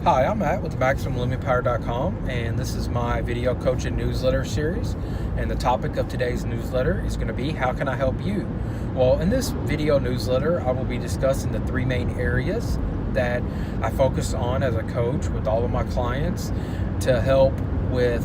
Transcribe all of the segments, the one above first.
Hi, I'm Matt with MaximumLimitPower.com, and this is my video coaching newsletter series. And the topic of today's newsletter is going to be, how can I help you? Well, in this video newsletter, I will be discussing the three main areas that I focus on as a coach with all of my clients to help with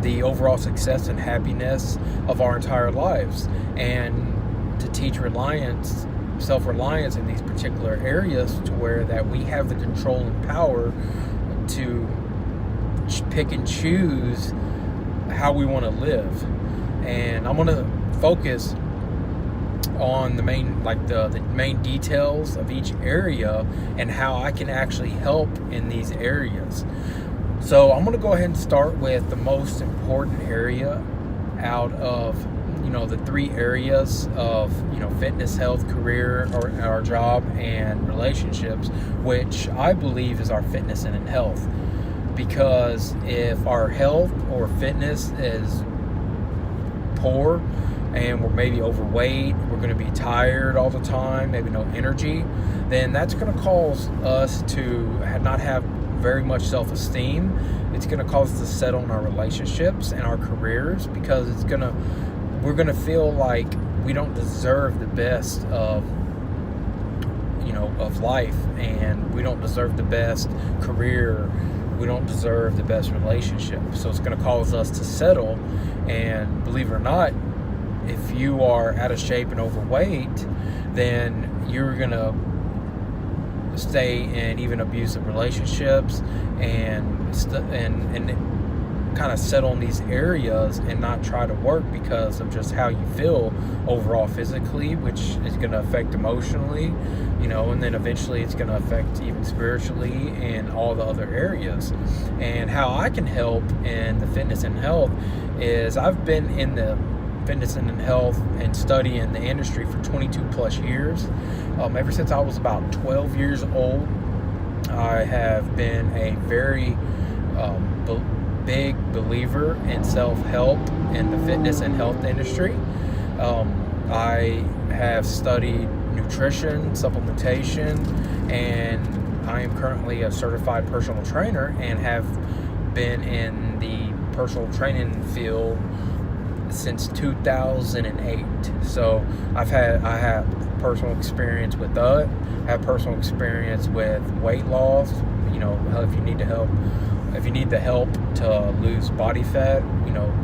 the overall success and happiness of our entire lives, and to teach self-reliance in these particular areas, to where that we have the control and power to pick and choose how we want to live. And I'm going to focus on the main details of each area and how I can actually help in these areas. So I'm going to go ahead and start with the most important area out of the three areas of fitness, health, career, or our job, and relationships, which I believe is our fitness and health. Because if our health or fitness is poor and we're maybe overweight, we're going to be tired all the time, maybe no energy, then that's going to cause us to not have very much self-esteem. It's going to cause us to settle in our relationships and our careers, because we're going to feel like we don't deserve the best of life, and we don't deserve the best career, we don't deserve the best relationship. So it's going to cause us to settle. And believe it or not, if you are out of shape and overweight, then you're going to stay in even abusive relationships and kind of settle in these areas and not try to work, because of just how you feel overall physically, which is going to affect emotionally, and then eventually it's going to affect even spiritually and all the other areas. And how I can help in the fitness and health is, I've been in the fitness and health and studying the industry for 22 plus years. Ever since I was about 12 years old, I have been a very big believer in self-help in the fitness and health industry. I have studied nutrition, supplementation, and I am currently a certified personal trainer, and have been in the personal training field since 2008. So I have personal experience with that. I have personal experience with weight loss. If you need the help to lose body fat,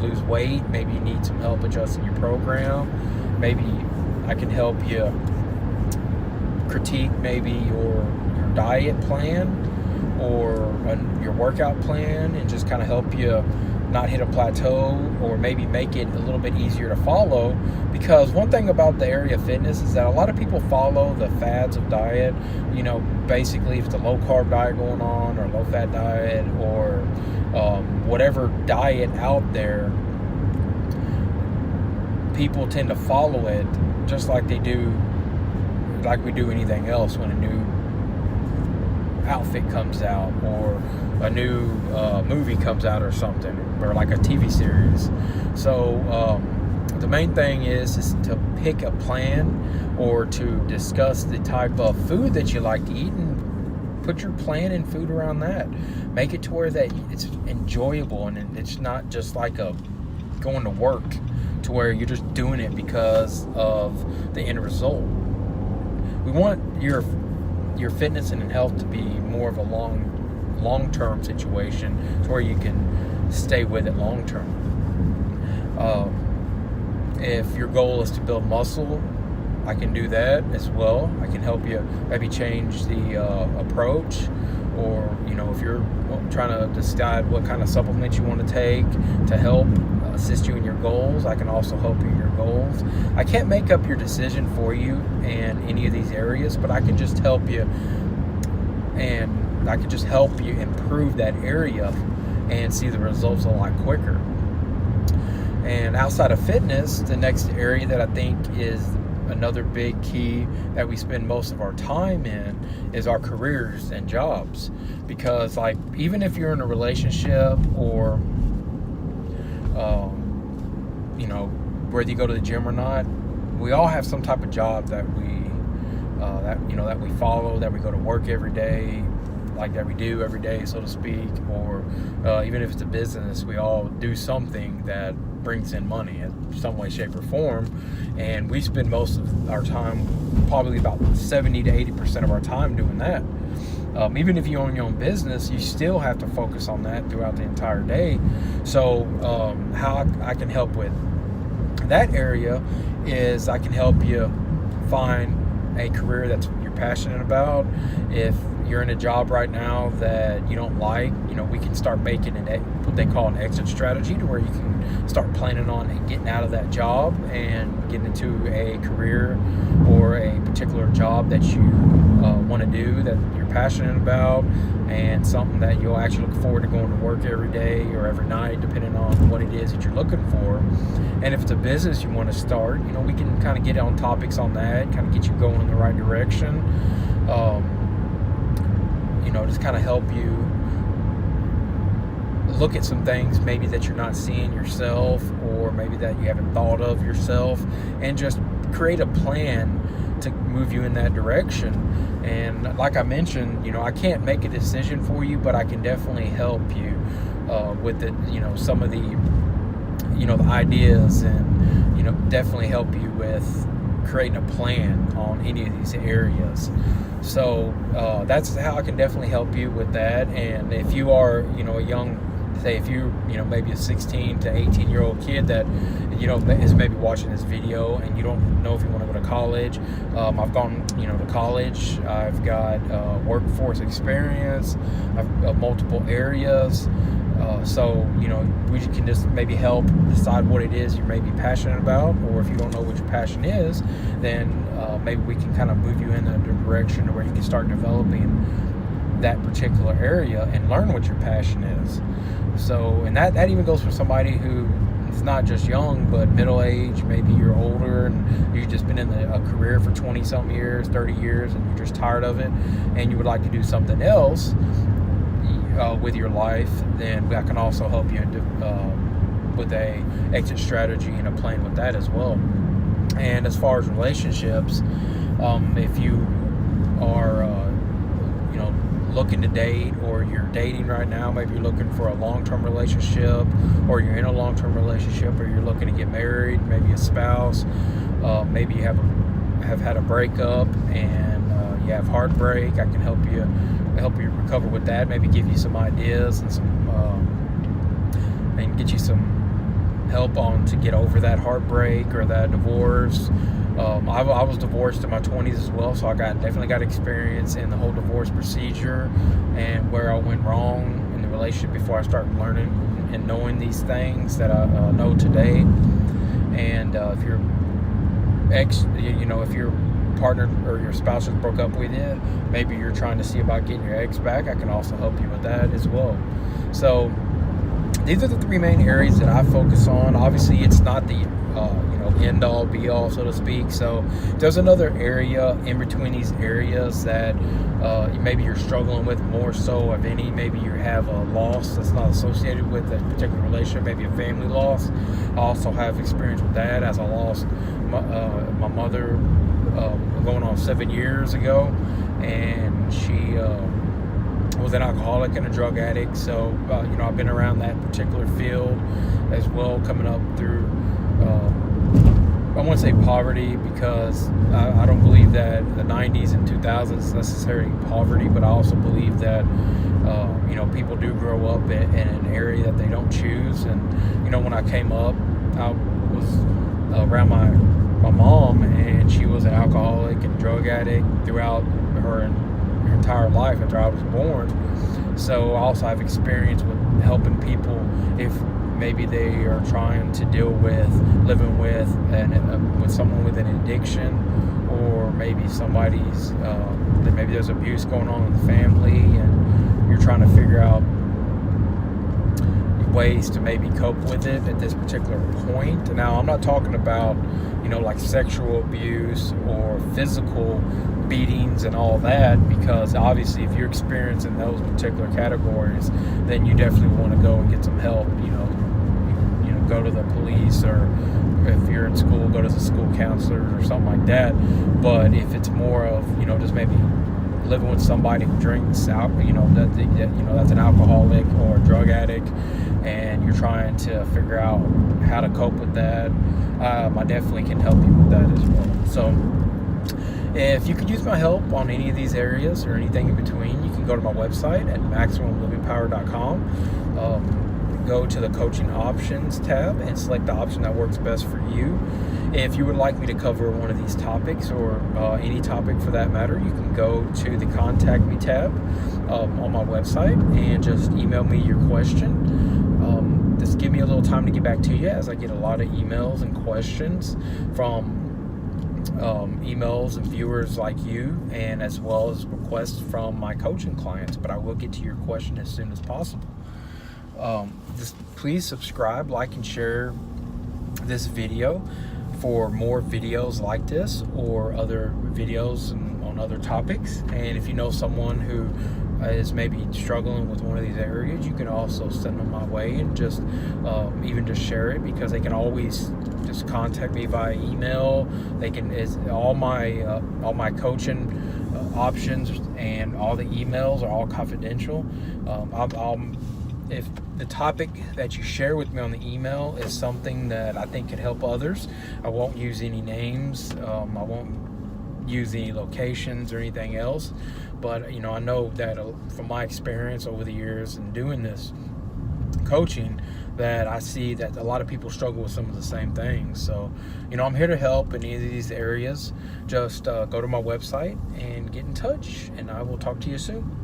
lose weight, maybe you need some help adjusting your program. Maybe I can help you critique maybe your diet plan or your workout plan, and just kind of help you not hit a plateau, or maybe make it a little bit easier to follow. Because one thing about the area of fitness is that a lot of people follow the fads of diet. Basically, if it's a low carb diet going on, or low fat diet, or whatever diet out there, people tend to follow it just like we do anything else. When a new outfit comes out, or a new movie comes out, or something, or like a TV series. So the main thing is to pick a plan, or to discuss the type of food that you like to eat, and put your plan and food around that. Make it to where that it's enjoyable, and it's not just like going to work, to where you're just doing it because of the end result. We want your fitness and health to be more of a long-term situation, to where you can stay with it long-term. If your goal is to build muscle, I can do that as well. I can help you maybe change the approach, or if you're trying to decide what kind of supplements you want to take to help assist you in your goals, I can also help you in your goals. I can't make up your decision for you in any of these areas, but I can just help you, and I can just help you improve that area and see the results a lot quicker. And outside of fitness, the next area that I think is another big key that we spend most of our time in is our careers and jobs. Because even if you're in a relationship, or whether you go to the gym or not, we all have some type of job that we follow, that we go to work every day, like that we do every day, so to speak, or even if it's a business, we all do something that brings in money in some way, shape, or form. And we spend most of our time, probably about 70 to 80% of our time doing that. Even if you own your own business, you still have to focus on that throughout the entire day. So how I can help with that area is I can help you find a career that's you're passionate about. If you're in a job right now that you don't like, we can start making what they call an exit strategy, to where you can start planning on getting out of that job and getting into a career or a particular job that you want to do, that you're passionate about, and something that you'll actually look forward to going to work every day or every night, depending on what it is that you're looking for. And if it's a business you want to start, we can kind of get on topics on that, kind of get you going in the right direction. Just kind of help you look at some things maybe that you're not seeing yourself, or maybe that you haven't thought of yourself, and just create a plan to move you in that direction. And like I mentioned, I can't make a decision for you, but I can definitely help you with it, some of the the ideas, and definitely help you with creating a plan on any of these areas. So that's how I can definitely help you with that. And if you are a young, say if you maybe a 16 to 18 year old kid that is maybe watching this video and you don't know if you want to go to college, I've gone to college. I've got workforce experience. I've multiple areas. So we can just maybe help decide what it is you may be passionate about, or if you don't know what your passion is, then maybe we can kind of move you in a direction where you can start developing that particular area and learn what your passion is. So, and that even goes for somebody who is not just young, but middle age. Maybe you're older and you've just been in a career for 20 something years, 30 years, and you're just tired of it, and you would like to do something else with your life. Then I can also help you with a exit strategy and a plan with that as well. And as far as relationships, if you are looking to date, or you're dating right now, maybe you're looking for a long-term relationship, or you're in a long-term relationship, or you're looking to get married, maybe a spouse, maybe you have had a breakup and you have heartbreak, I can help you recover with that, maybe give you some ideas and and get you some help on to get over that heartbreak or that divorce. I was divorced in my 20s as well, so I definitely got experience in the whole divorce procedure and where I went wrong in the relationship before I started learning and knowing these things that I know today. And if your if your partner or your spouse just broke up with you, maybe you're trying to see about getting your ex back, I can also help you with that as well. So these are the three main areas that I focus on. Obviously, it's not the end all be all, so to speak. So there's another area in between these areas that maybe you're struggling with more so of any. Maybe you have a loss that's not associated with a particular relationship, maybe a family loss. I also have experience with that, as I lost my mother going on 7 years ago, and she was an alcoholic and a drug addict. So I've been around that particular field as well, coming up through I won't say poverty, because I don't believe that the 90s and 2000s is necessarily poverty, but I also believe that people do grow up in an area that they don't choose. And when I came up, I was around my mom, and she was an alcoholic and drug addict throughout her entire life after I was born. So I also have experience with helping people if maybe they are trying to deal with living with someone with an addiction, or maybe somebody's maybe there's abuse going on in the family, and you're trying to figure out ways to maybe cope with it at this particular point. Now, I'm not talking about like sexual abuse or physical beatings and all that, because obviously if you're experiencing those particular categories, then you definitely want to go and get some help. Go to the police, or if you're in school, go to the school counselor or something like that. But if it's more of just maybe living with somebody who drinks out, that's an alcoholic or a drug addict, and you're trying to figure out how to cope with that, I definitely can help you with that as well. So if you could use my help on any of these areas or anything in between, you can go to my website at MaximumLivingPower.com. Go to the coaching options tab and select the option that works best for you. If you would like me to cover one of these topics, or any topic for that matter, you can go to the contact me tab on my website and just email me your question. Just give me a little time to get back to you, as I get a lot of emails and questions from emails and viewers like you, and as well as requests from my coaching clients. But I will get to your question as soon as possible. Just please subscribe, like, and share this video for more videos like this, or other videos on other topics. And if you know someone who is maybe struggling with one of these areas, you can also send them my way, and just even just share it, because they can always just contact me via email. They can, all my coaching options and all the emails are all confidential. If the topic that you share with me on the email is something that I think could help others, I won't use any names. I won't use any locations or anything else. But I know that from my experience over the years in doing this coaching, that I see that a lot of people struggle with some of the same things. So I'm here to help in any of these areas. Just go to my website and get in touch, and I will talk to you soon.